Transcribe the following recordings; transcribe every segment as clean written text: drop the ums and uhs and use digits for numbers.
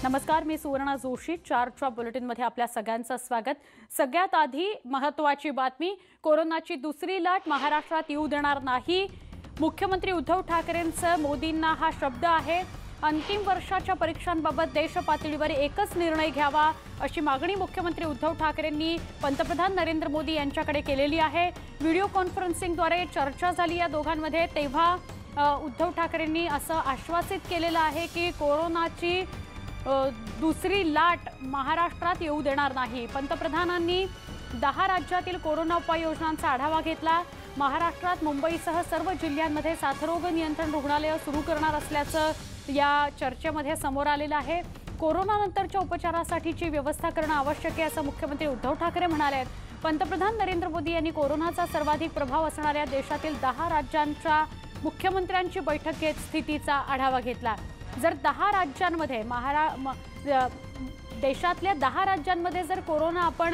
नमस्कार, मी सुवर्णा जोशी. 4च्या बुलेटिनमध्ये आपल्या सगळ्यांचं स्वागत. सगळ्यात आधी महत्त्वाची बातमी, कोरोनाची दुसरी लाट महाराष्ट्रात येऊ देणार नाही. मुख्यमंत्री उद्धव ठाकरेंचं मोदींना हा शब्द आहे. अंतिम वर्षाच्या परीक्षांबाबत देश पातळीवर एकच निर्णय घ्यावा अशी मागणी मुख्यमंत्री उद्धव ठाकरेंनी पंतप्रधान नरेंद्र मोदी यांच्याकडे केलेली आहे. व्हिडिओ कॉन्फरन्सिंगद्वारे चर्चा झाली या दोघांमध्ये. तेव्हा उद्धव ठाकरेंनी असं आश्वासित केलेलं आहे की कोरोनाची दुसरी लाट महाराष्ट्रात येऊ देणार नाही. पंतप्रधानांनी 10 राज्यातील कोरोना उपाययोजनांचा आढावा घेतला. महाराष्ट्रात मुंबईसह सर्व जिल्ह्यांमध्ये साथरोग नियंत्रण रुग्णालय सुरू करणार असल्याचं या चर्चेमध्ये समोर आलेलं आहे. कोरोनानंतरच्या उपचारासाठीची व्यवस्था करणं आवश्यक आहे असं मुख्यमंत्री उद्धव ठाकरे म्हणाले. पंतप्रधान नरेंद्र मोदी यांनी कोरोनाचा सर्वाधिक प्रभाव असणाऱ्या देशातील 10 राज्यांच्या मुख्यमंत्र्यांची बैठक घेत स्थितीचा आढावा घेतला. जर 10 राज्यांमध्ये देशातल्या 10 राज्यांमध्ये जर कोरोना आपण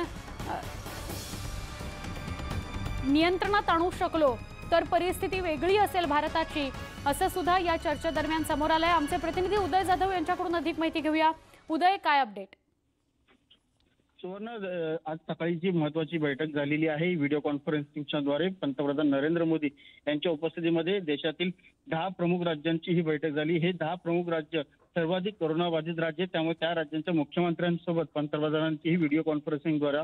नियंत्रणात आणू शकलो तर परिस्थिती वेगळी असेल भारताची, असं सुद्धा या चर्चेदरम्यान समोर आलंय. आमचे प्रतिनिधी उदय जाधव यांच्याकडून अधिक माहिती घेऊया. उदय, काय अपडेट? सुवर्ण, आज सकाळी जी महत्वाची बैठक झालेली आहे व्हिडिओ कॉन्फरन्सिंगच्याद्वारे पंतप्रधान नरेंद्र मोदी यांच्या उपस्थितीमध्ये देशातील 10 प्रमुख राज्यांची ही बैठक झाली. हे 10 प्रमुख राज्य सर्वाधिक कोरोनाबाधित राज्य, त्यामुळे त्या राज्यांच्या मुख्यमंत्र्यांसोबत पंतप्रधानांची ही व्हिडिओ कॉन्फरन्सिंगद्वारे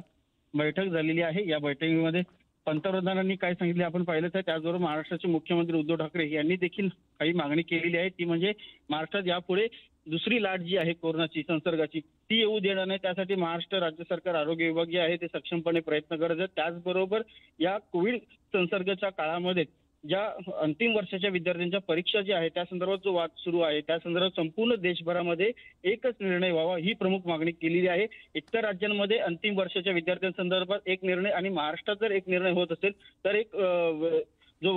बैठक झालेली आहे. या बैठकीमध्ये पंतप्रधानांनी काय सांगितले आपण पाहिलंच आहे. त्याचबरोबर महाराष्ट्राचे मुख्यमंत्री उद्धव ठाकरे यांनी देखील काही मागणी केलेली आहे. ती म्हणजे महाराष्ट्रात यापुढे दुसरी लाट जी आहे कोरोनाची संसर्गाची ती येऊ देणार नाही. त्यासाठी महाराष्ट्र राज्य सरकार, आरोग्य विभाग जे आहे ते सक्षमपणे प्रयत्न करत आहेत. त्याचबरोबर या कोविड संसर्गाच्या काळामध्ये ज्या अंतिम वर्षाच्या विद्यार्थ्यांच्या परीक्षा ज्या आहेत त्या संदर्भात जो वाद सुरू आहे त्या संदर्भात संपूर्ण देशभरामध्ये एकच निर्णय व्हावा ही प्रमुख मागणी केलेली आहे. इतर राज्यांमध्ये अंतिम वर्षाच्या विद्यार्थ्यांसंदर्भात एक निर्णय आणि महाराष्ट्रात जर एक निर्णय होत असेल तर एक जो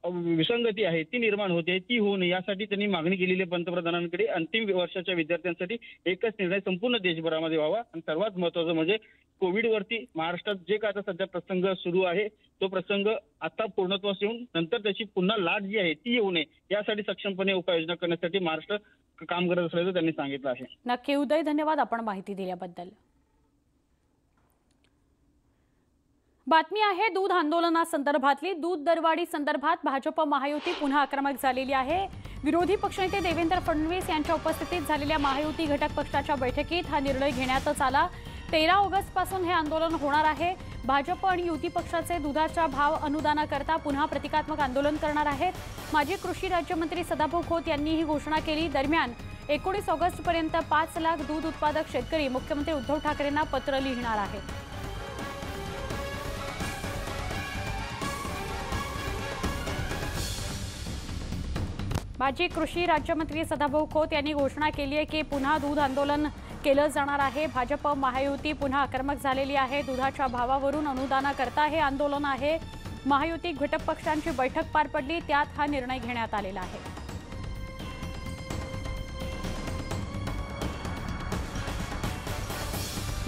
विसंगती आहे ती निर्माण होते, ती होऊ नये यासाठी त्यांनी मागणी केलेली आहे पंतप्रधानांकडे. अंतिम वर्षाच्या विद्यार्थ्यांसाठी एकच निर्णय संपूर्ण देशभरामध्ये व्हावा. आणि सर्वात महत्त्वाचं म्हणजे कोविडवरती महाराष्ट्रात जे काय आता सध्या प्रसंग सुरू आहे तो प्रसंग आता पूर्णत्वास येऊन नंतर त्याची पुन्हा लाट जी आहे ती येऊ नये यासाठी सक्षमपणे उपाययोजना करण्यासाठी महाराष्ट्र काम करत असल्याचं त्यांनी सांगितलं आहे. नक्की उदय, धन्यवाद आपण माहिती दिल्याबद्दल. बातमी आहे दूध आंदोलनासंदर्भातली. दूध दरवाढी संदर्भात भाजप महायुती पुन्हा आक्रमक झालेली आहे. विरोधी पक्षनेते देवेंद्र फडणवीस यांच्या उपस्थितीत झालेल्या महायुती घटक पक्षाच्या बैठकीत हा निर्णय घेण्यात आला. 13 ऑगस्ट पासून हे आंदोलन होणार आहे. भाजप आणि युती पक्षाचे दुधाचा भाव अनुदानाकरता पुन्हा प्रतिकात्मक आंदोलन करणार आहेत. माजी कृषी राज्यमंत्री सदाभाऊ खोत यांनी ही घोषणा केली. दरम्यान 19 ऑगस्ट पर्यंत 5 लाख दूध उत्पादक शेतकरी मुख्यमंत्री उद्धव ठाकरेंना पत्र लिहिणार आहेत. माजी कृषी राज्यमंत्री सदाभाऊ खोत यांनी घोषणा केली आहे की पुन्हा दूध आंदोलन केलं जाणार आहे. भाजप महायुती पुन्हा आक्रमक झालेली आहे. दुधाच्या भावावरून अनुदानाकरता हे आंदोलन आहे. महायुती घटक पक्षांची बैठक पार पडली, त्यात हा निर्णय घेण्यात आलेला आहे.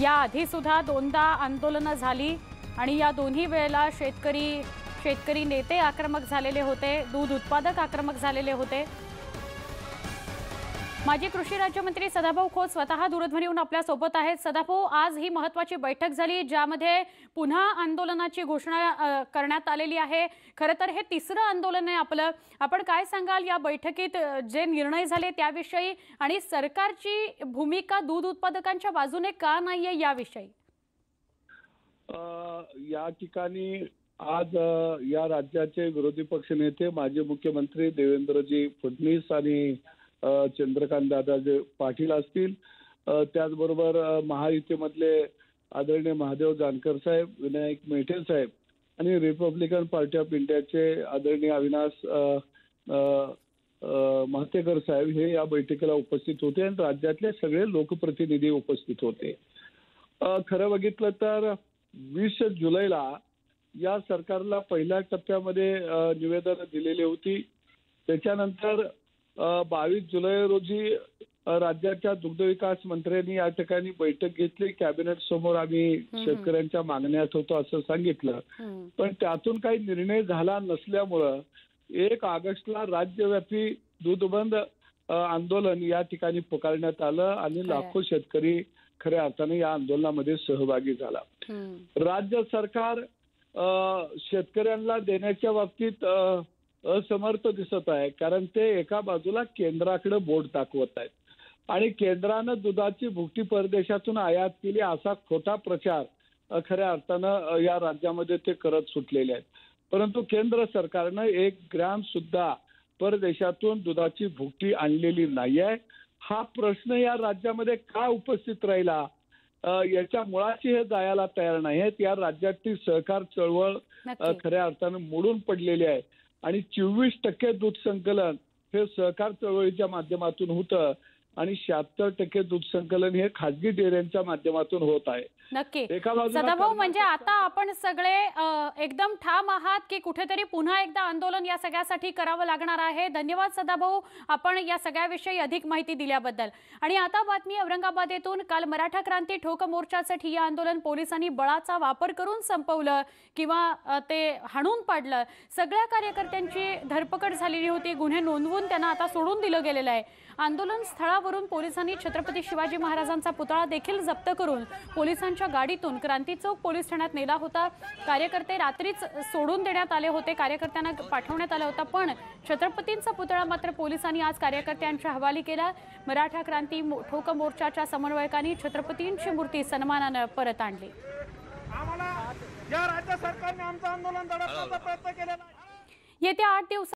याआधी सुद्धा 2दा आंदोलनं झाली आणि या दोन्ही वेळेला शेतकरी नेते आक्रमक झालेले होते, दूध उत्पादक आक्रमक झालेले होते. माजी कृषी राज्यमंत्री सदाभाऊ खोत स्वतः दूरध्वनीवरून आपल्या सोबत आहेत. सदाभाऊ, आज ही महत्त्वाची बैठक झाली ज्यामध्ये पुन्हा आंदोलनाची घोषणा करण्यात आलेली आहे. खरं तर हे 3रं आंदोलन आहे आपलं. आपण काय सांगाल या बैठकीत जे निर्णय झाले त्याविषयी आणि सरकारची भूमिका दूध उत्पादकांच्या बाजूने का नाहीये याविषयी? या ठिकाणी आज या राज्याचे विरोधी पक्षनेते माजी मुख्यमंत्री देवेंद्रजी फडणवीस आणि चंद्रकांत दादाजी पाटील असतील, त्याचबरोबर महायुतीमधले आदरणीय महादेव जानकर साहेब, विनायक मेटे साहेब आणि रिपब्लिकन पार्टी ऑफ इंडियाचे आदरणीय अविनाश महातेकर साहेब हे या बैठकीला उपस्थित होते आणि राज्यातले सगळे लोकप्रतिनिधी उपस्थित होते. खरं बघितलं तर 20 जुलैला या सरकारला पहिल्या टप्प्यामध्ये निवेदन दिलेली होती. त्याच्यानंतर 22 जुलै रोजी राज्याच्या दुग्धविकास मंत्र्यांनी या ठिकाणी बैठक घेतली. कॅबिनेट समोर आम्ही शेतकऱ्यांच्या मागण्यात होतो असं सांगितलं, पण त्यातून काही निर्णय झाला नसल्यामुळं 1 ऑगस्टला राज्यव्यापी दूध बंद आंदोलन या ठिकाणी पुकारण्यात आलं आणि लाखो शेतकरी खऱ्या अर्थाने या आंदोलनामध्ये सहभागी झाला. राज्य सरकार शेतकऱ्यांना देण्याच्या बाबतीत असमर्थ दिसत आहे, कारण ते एका बाजूला केंद्राकडे बोट दाखवत आहेत आणि केंद्रानं दुधाची भुकटी परदेशातून आयात केली असा खोटा प्रचार खऱ्या अर्थानं या राज्यामध्ये ते करत सुटलेले आहेत. परंतु केंद्र सरकारनं 1 ग्रॅम सुद्धा परदेशातून दुधाची भुकटी आणलेली नाही आहे. हा प्रश्न या राज्यामध्ये का उपस्थित राहिला याच्या मुळाशी हे जायला तयार नाही आहेत. या राज्यातील सहकार चळवळ खऱ्या अर्थानं मोडून पडलेली आहे आणि 24% दूध संकलन हे सहकार चळवळीच्या माध्यमातून होतं आणि 76% दूध संकलन हे खाजगी डेअऱ्यांच्या माध्यमातून होत आहे. नक्की सदाभाऊ, म्हणजे आता आपण सगळे एकदम ठाम आहात की कुठेतरी पुन्हा एकदा आंदोलन या सगळ्यासाठी करावं लागणार आहे. धन्यवाद सदाभाऊ, आपण या सगळ्याविषयी अधिक माहिती दिल्याबद्दल. आणि आता बातमी औरंगाबाद येथून. काल मराठा क्रांती ठोक मोर्चासाठी या आंदोलन पोलिसांनी बळाचा वापर करून संपवलं किंवा ते हाणून पाडलं. सगळ्या कार्यकर्त्यांची धरपकड झालेली होती, गुन्हे नोंदवून त्यांना आता सोडून दिलं गेलेलं आहे. आंदोलन स्थळावरून पोलिसांनी छत्रपती शिवाजी महाराजांचा पुतळा देखील जप्त करून पोलिसांच्या गाडीतून क्रांती चौक पोलीस ठाण्यात नेला होता. कार्यकर्ते रात्रीच सोडून देण्यात आले होते, कार्यकर्त्यांना पाठवण्यात आलं होतं, पण छत्रपतींचा पुतळा मात्र पोलिसांनी आज कार्यकर्त्यांच्या हवाली केला. मराठा क्रांती ठोक मोर्चाच्या समन्वयकांनी छत्रपतींची मूर्ती सन्मानानं परत आणली. आम्हाला या राज्य सरकारने आमचं आंदोलन दडपण्याचा प्रयत्न केलेला आहे. येत्या 8 दिवसात